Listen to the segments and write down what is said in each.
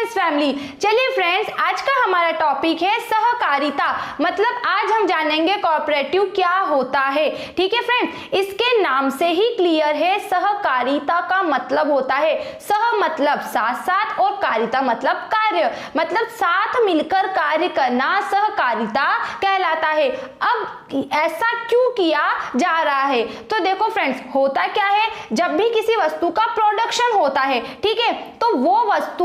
Science family. चलिए friends, आज का हमारा टॉपिक है सहकारिता। मतलब आज हम जानेंगे कोऑपरेटिव क्या होता है। ठीक है फ्रेंड्स, इसके नाम से ही क्लियर है, सहकारिता का मतलब होता है सह मतलब साथ साथ और कारिता मतलब कार्य, मतलब साथ मिलकर कार्य करना सहकारिता कहलाता है। अब ऐसा क्यों किया जा रहा है? तो देखो फ्रेंड्स, होता क्या है, जब भी किसी वस्तु का प्रोडक्शन होता है, ठीक है, तो वो वस्तु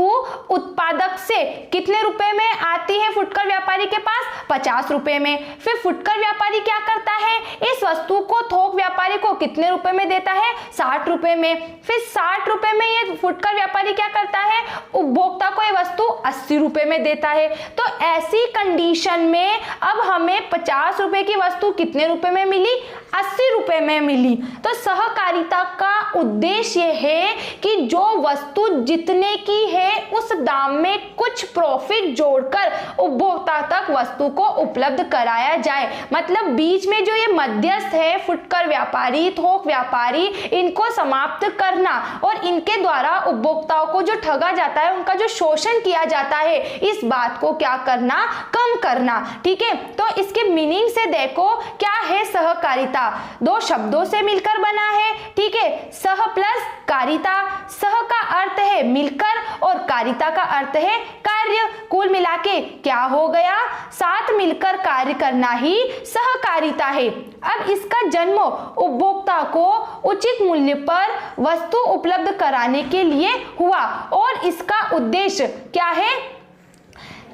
उत्पादक से कितने रुपए में आती है फुटकर व्यापारी के पास? 50 रुपए में। फिर फुटकर व्यापारी क्या करता है, इस वस्तु को थोक व्यापारी को कितने रुपए में देता है? 60 रुपए में। फिर 60 रुपए में ये फुटकर व्यापारी क्या करता है, उपभोक्ता को ये वस्तु 80 रुपए में देता है। तो ऐसी कंडीशन में अब हमें 50 रुपए की वस्तु कितने रुपए में मिली? 80 रुपए में मिली। तो सहकारिता का उद्देश्य है कि जो वस्तु जितने की है उस दाम में कुछ प्रॉफिट जोड़कर उपभोक्ता तक वस्तु को उपलब्ध कराया जाए। मतलब बीच में जो ये मध्यस्थ है, फुटकर व्यापारी, थोक व्यापारी, इनको समाप्त करना और इनके द्वारा उपभोक्ताओं को जो ठगा जाता है, उनका जो शोषण किया जाता है, इस बात को क्या करना, कम करना। ठीक है, तो इसके मीनिंग से देखो क्या है सहकारिता। दो शब्दों से मिलकर बना है। ठीक है, सह प्लस कारिता। सह का अर्थ है मिलकर और कारिता का अर्थ है कार्य। कुल मिलाके क्या हो गया, साथ मिलकर कार्य करना ही सहकारिता है। अब इसका जन्म उपभोक्ता को उचित मूल्य पर वस्तु उपलब्ध कराने के लिए हुआ और इसका उद्देश्य क्या है,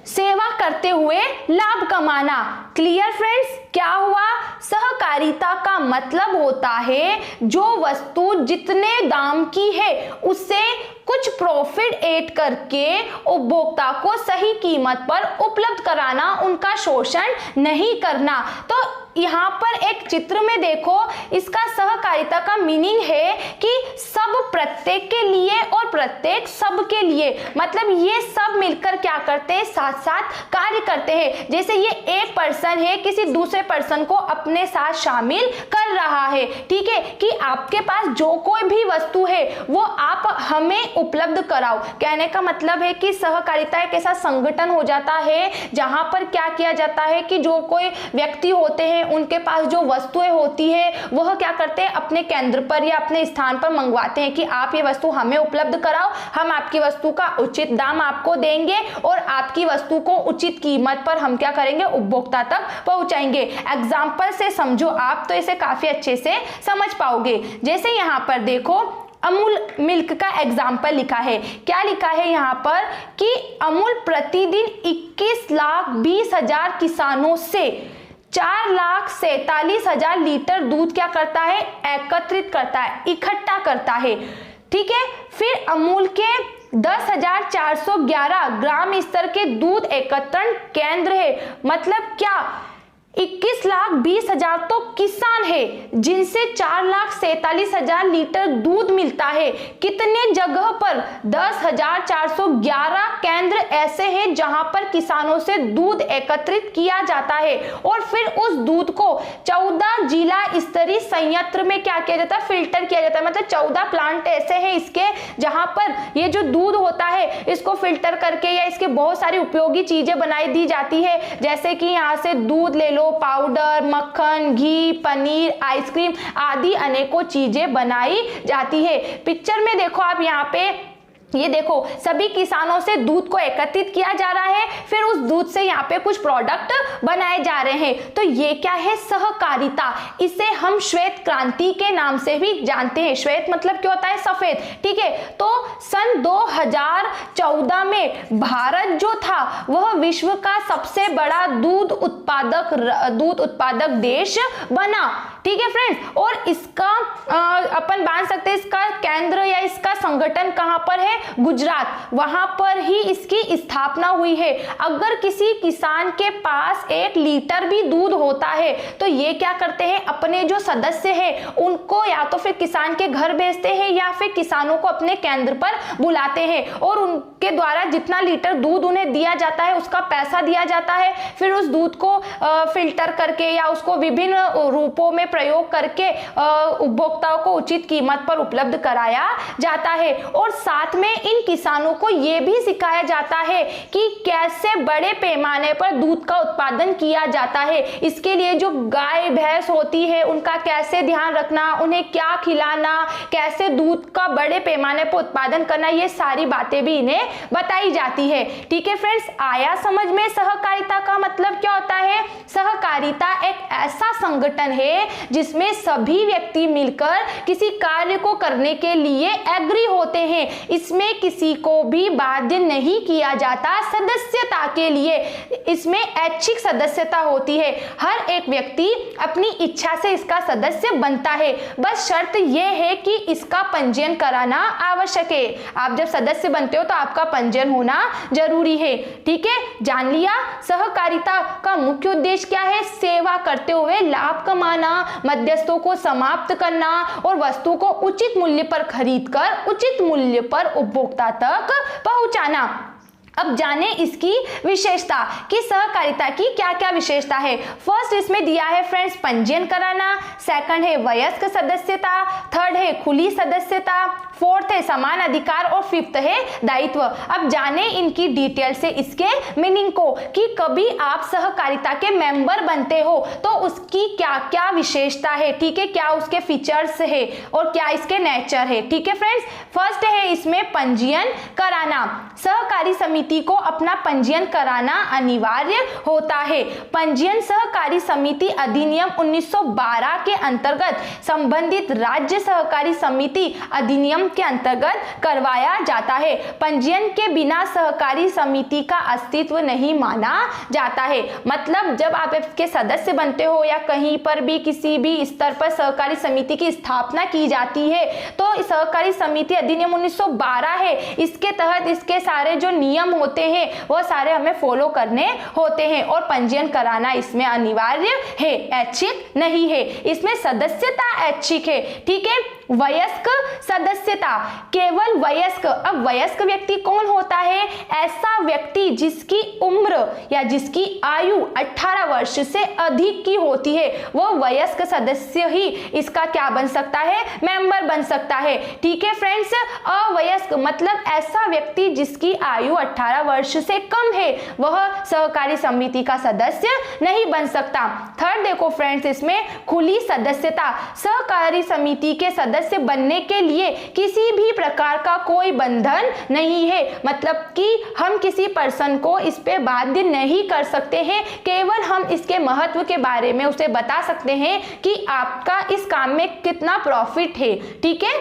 सेवा करते हुए लाभ कमाना। क्लियर फ्रेंड्स, क्या हुआ, सहकारिता का मतलब होता है जो वस्तु जितने दाम की है उससे कुछ प्रॉफिट ऐड करके उपभोक्ता को सही कीमत पर उपलब्ध कराना, उनका शोषण नहीं करना। तो यहाँ पर एक चित्र में देखो, इसका सहकारिता का मीनिंग है कि सब प्रत्येक के लिए और प्रत्येक सब के लिए। मतलब ये सब मिलकर क्या करते हैं, साथ साथ कार्य करते हैं। जैसे ये एक पर्सन है, किसी दूसरे पर्सन को अपने साथ शामिल कर रहा है। ठीक है, कि आपके पास जो कोई भी वस्तु है वो आप हमें उपलब्ध कराओ। कहने का मतलब है कि सहकारिता एक ऐसा संगठन हो जाता है जहां पर क्या किया जाता है कि जो कोई व्यक्ति होते हैं उनके पास जो वस्तुएं होती है वह क्या करते हैं, अपने केंद्र पर या अपने स्थान पर मंगवाते हैं कि आप ये वस्तु हमें उपलब्ध कराओ, हम आपकी वस्तु का उचित दाम आपको देंगे और आपकी वस्तु को उचित कीमत पर हम क्या करेंगे, उपभोक्ता तक पहुंचाएंगे। एग्जाम्पल से समझो आप तो इसे काफी अच्छे से समझ पाओगे। जैसे यहाँ पर देखो, अमूल मिल्क का एग्जाम्पल लिखा है। क्या लिखा है यहाँ पर कि अमूल प्रतिदिन 21,20,000 किसानों से 4,47,000 लीटर दूध क्या करता है, एकत्रित करता है, इकट्ठा करता है। ठीक है, फिर अमूल के 10,411 ग्राम स्तर के दूध एकत्रण केंद्र है। मतलब क्या, 21,20,000 तो किसान है जिनसे 4,47,000 लीटर दूध मिलता है। कितने जगह पर, 10,411 केंद्र ऐसे हैं जहां पर किसानों से दूध एकत्रित किया जाता है और फिर उस दूध को 14 जिला स्तरीय संयंत्र में क्या किया जाता है, फिल्टर किया जाता है। मतलब 14 प्लांट ऐसे हैं इसके जहां पर ये जो दूध होता है इसको फिल्टर करके या इसके बहुत सारी उपयोगी चीजें बनाई दी जाती है। जैसे कि यहाँ से दूध ले लो, पाउडर, मक्खन, घी, पनीर, आइसक्रीम आदि अनेकों चीजें बनाई जाती है। पिक्चर में देखो आप, यहाँ पे ये देखो, सभी किसानों से दूध को एकत्रित किया जा रहा है, फिर उस दूध से यहाँ पे कुछ प्रोडक्ट बनाए जा रहे हैं। तो ये क्या है, सहकारिता। इसे हम श्वेत क्रांति के नाम से भी जानते हैं। श्वेत मतलब क्या होता है, सफेद। ठीक है, तो सन 2014 में भारत जो था वह विश्व का सबसे बड़ा दूध उत्पादक देश बना। ठीक है फ्रेंड्स, और इसका अपन मान सकते हैं इसका केंद्र या इसका संगठन कहां पर है, गुजरात। वहां पर ही इसकी स्थापना हुई है। अगर किसी किसान के पास 1 लीटर भी दूध होता है तो ये क्या करते हैं, अपने जो सदस्य हैं उनको या तो फिर किसान के घर भेजते हैं या फिर किसानों को अपने केंद्र पर बुलाते हैं और उनके द्वारा जितना लीटर दूध उन्हें दिया जाता है उसका पैसा दिया जाता है। फिर उस दूध को फिल्टर करके या उसको विभिन्न रूपों में प्रयोग करके उपभोक्ताओं को उचित कीमत पर उपलब्ध कराया जाता है। और साथ में में इन किसानों को ये भी सिखाया जाता है कि कैसे बड़े पैमाने पर दूध का उत्पादन किया जाता है। इसके लिए जो गाय भैंस होती है उनका कैसे ध्यान रखना, उन्हें क्या खिलाना, कैसे दूध का बड़े पैमाने पर उत्पादन करना, ये सारी बातें भी इन्हें बताई जाती है। ठीक है फ्रेंड्स, आया समझ में सहकारिता का मतलब क्या होता है? सहकारिता एक ऐसा संगठन है जिसमें सभी व्यक्ति मिलकर किसी कार्य को करने के लिए एग्री होते हैं। इसमें किसी को भी बाध्य नहीं किया जाता सदस्यता के लिए। इसमें ऐच्छिक सदस्यता होती है, हर एक व्यक्ति अपनी इच्छा से इसका सदस्य बनता है। बस शर्त यह है कि इसका पंजीयन कराना आवश्यक है। आप जब सदस्य बनते हो तो आपका पंजीयन होना जरूरी है। ठीक है, जान लिया। सहकारिता का मुख्य उद्देश्य क्या है? सेवा करते हुए लाभ कमाना, मध्यस्थों को समाप्त करना और वस्तु को उचित मूल्य पर खरीदकर उचित मूल्य पर उपभोक्ता तक पहुंचाना। अब जाने इसकी विशेषता कि सहकारिता की क्या क्या विशेषता है। फर्स्ट इसमें दिया है फ्रेंड्स पंजीयन कराना, सेकंड है वयस्क सदस्यता, थर्ड है खुली सदस्यता, फोर्थ है समान अधिकार और फिफ्थ है दायित्व। अब जाने इनकी डिटेल से इसके मीनिंग को कि कभी आप सहकारिता के मेंबर बनते हो तो उसकी क्या क्या विशेषता है, ठीक है, क्या उसके फीचर्स है और क्या इसके नेचर है। ठीक है फ्रेंड्स, फर्स्ट है इसमें पंजीयन कराना। सहकारी समिति को अपना पंजीयन कराना अनिवार्य होता है। पंजीयन सहकारी समिति अधिनियम 1912 के अंतर्गत संबंधित राज्य सहकारी समिति अधिनियम के अंतर्गत करवाया जाता है। पंजीयन के बिना सहकारी समिति का अस्तित्व नहीं माना जाता है। मतलब जब आप इसके सदस्य बनते हो या कहीं पर भी किसी भी स्तर पर सहकारी समिति की स्थापना की जाती है तो सहकारी समिति अधिनियम 1912 है, इसके तहत इसके सारे जो नियम होते हैं वो सारे हमें फॉलो करने होते हैं और पंजीयन कराना इसमें अनिवार्य है, ऐच्छिक नहीं है। इसमें सदस्यता ऐच्छिक है। ठीक है, वयस्क सदस्यता केवल वयस्क। अब वयस्क व्यक्ति कौन होता है? ऐसा व्यक्ति जिसकी उम्र या जिसकी आयु 18 वर्ष से अधिक की होती है, वो वयस्क सदस्य ही इसका क्या बन सकता है? मेंबर बन सकता है। ठीक है फ्रेंड्स, अवयस्क मतलब ऐसा व्यक्ति जिसकी आयु 18 वर्ष से कम है, वह सहकारी समिति का सदस्य नहीं बन सकता। थर्ड देखो फ्रेंड्स, इसमें खुली सदस्यता। सहकारी समिति के सदस्य बनने के लिए किसी भी प्रकार का कोई बंधन नहीं है, मतलब कि हम किसी पर्सन को इस पे बाध्य नहीं कर सकते हैं। केवल हम इसके महत्व के बारे में उसे बता सकते हैं कि आपका इस काम में कितना प्रॉफिट है। ठीक है,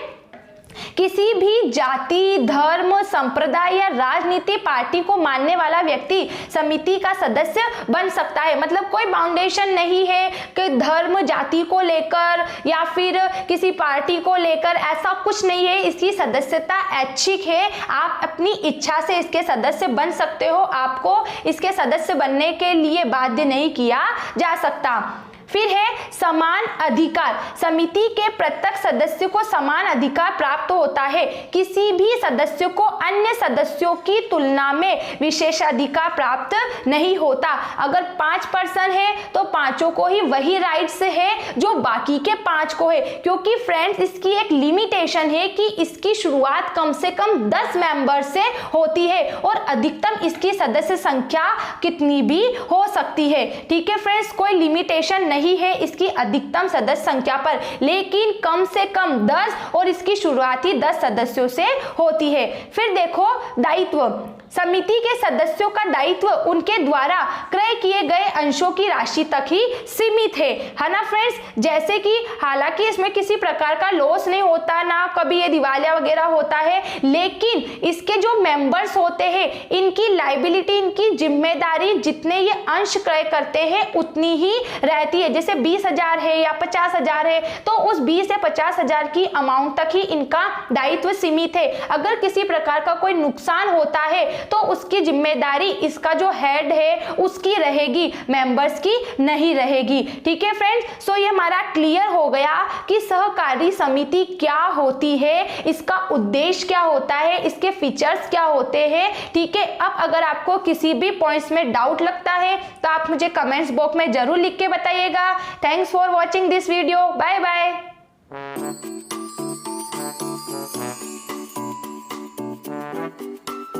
किसी भी जाति, धर्म, संप्रदाय या राजनीति पार्टी को मानने वाला व्यक्ति समिति का सदस्य बन सकता है। मतलब कोई बाउंडेशन नहीं है कि धर्म, जाति को लेकर या फिर किसी पार्टी को लेकर, ऐसा कुछ नहीं है। इसकी सदस्यता ऐच्छिक है, आप अपनी इच्छा से इसके सदस्य बन सकते हो, आपको इसके सदस्य बनने के लिए बाध्य नहीं किया जा सकता। फिर है समान अधिकार। समिति के प्रत्येक सदस्य को समान अधिकार प्राप्त होता है। किसी भी सदस्य को अन्य सदस्यों की तुलना में विशेषाधिकार प्राप्त नहीं होता। अगर 5 पर्सन है तो पांचों को ही वही राइट्स है जो बाकी के 5 को है, क्योंकि फ्रेंड्स इसकी एक लिमिटेशन है कि इसकी शुरुआत कम से कम 10 मेंबर से होती है और अधिकतम इसकी सदस्य संख्या कितनी भी हो सकती है। ठीक है फ्रेंड्स, कोई लिमिटेशन नहीं है इसकी अधिकतम सदस्य संख्या पर, लेकिन कम से कम 10 और इसकी शुरुआती 10 सदस्यों से होती है। फिर देखो दायित्व। समिति के सदस्यों का दायित्व उनके द्वारा क्रय किए गए अंशों की राशि तक ही सीमित है ना फ्रेंड्स। जैसे कि हालांकि इसमें किसी प्रकार का लॉस नहीं होता, ना कभी ये दिवालिया वगैरह होता है, लेकिन इसके जो मेंबर्स होते हैं इनकी लायबिलिटी, इनकी जिम्मेदारी जितने ये अंश क्रय करते हैं उतनी ही रहती है। जैसे 20,000 है या 50,000 है तो उस 20 से 50,000 की अमाउंट तक ही इनका दायित्व सीमित है। अगर किसी प्रकार का कोई नुकसान होता है तो उसकी जिम्मेदारी इसका जो हेड है उसकी रहेगी, मेंबर्स की नहीं रहेगी। ठीक है फ्रेंड्स, सो ये हमारा क्लियर हो गया कि सहकारी समिति क्या होती है, इसका उद्देश्य क्या होता है, इसके फीचर्स क्या होते हैं। ठीक है, अब अगर आपको किसी भी पॉइंट्स में डाउट लगता है तो आप मुझे कमेंट्स बॉक्स में जरूर लिख के बताइएगा। Thanks for watching this video. Bye bye.